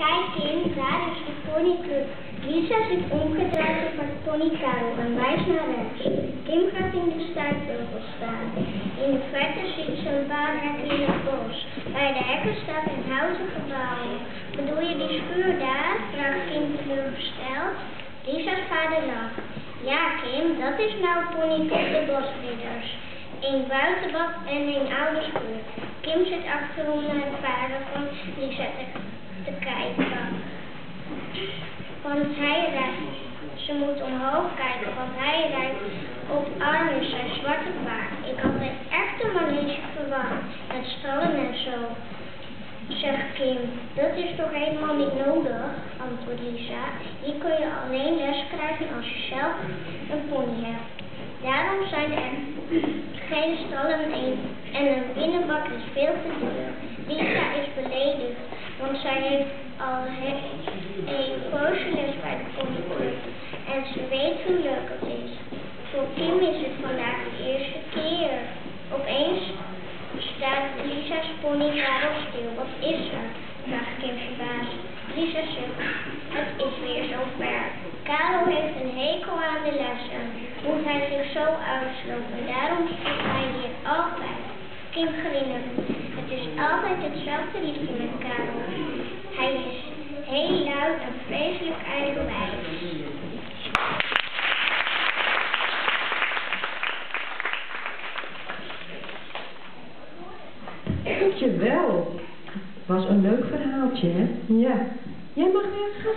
Kijk Kim, daar is de ponyclub. Lisa zit omgedraaid op het ponykuil en wijst naar rechts. Kim gaat in de stuipbeugel staan. In de verte ziet ze een paar hekken in het bos. Bij de hekken staat een houten gebouw. Bedoel je die schuur daar? Vraagt Kim teleurgesteld. Lisa's vader lacht. Ja Kim, dat is nou ponyclub de bosridders. Een buitenbad en een oude schuur. Kim zit achterom naar de paarden van Lisa te kijken. Want hij rijdt. Ze moet omhoog kijken, want hij rijdt op Armin zijn zwarte paard. Ik had een echte manege verwacht, met stallen en zo, zegt Kim. Dat is toch helemaal niet nodig, antwoordt Lisa. Hier kun je alleen les krijgen als je zelf een pony hebt. Daarom zijn er geen stallen en een binnenbak is veel te duur. Lisa is beledigd, want zij heeft al een poosje les bij de ponyclub en ze weet hoe leuk het is. Voor Kim is het vandaag de eerste keer. Opeens staat Lisa's pony daarop stil. Wat is er? Vraagt Kim verbaasd. Lisa zegt, het is weer zover. Karel heeft een hekel aan de lessen. Moet hij zich zo uitslopen. Daarom zit hij hier altijd. Kim grinnikt. Het is altijd hetzelfde liedje met Karel. Hij is heel luid en vreselijk eigenwijs. Dankjewel. Was een leuk verhaaltje, hè? Ja. Jij mag weer gaan.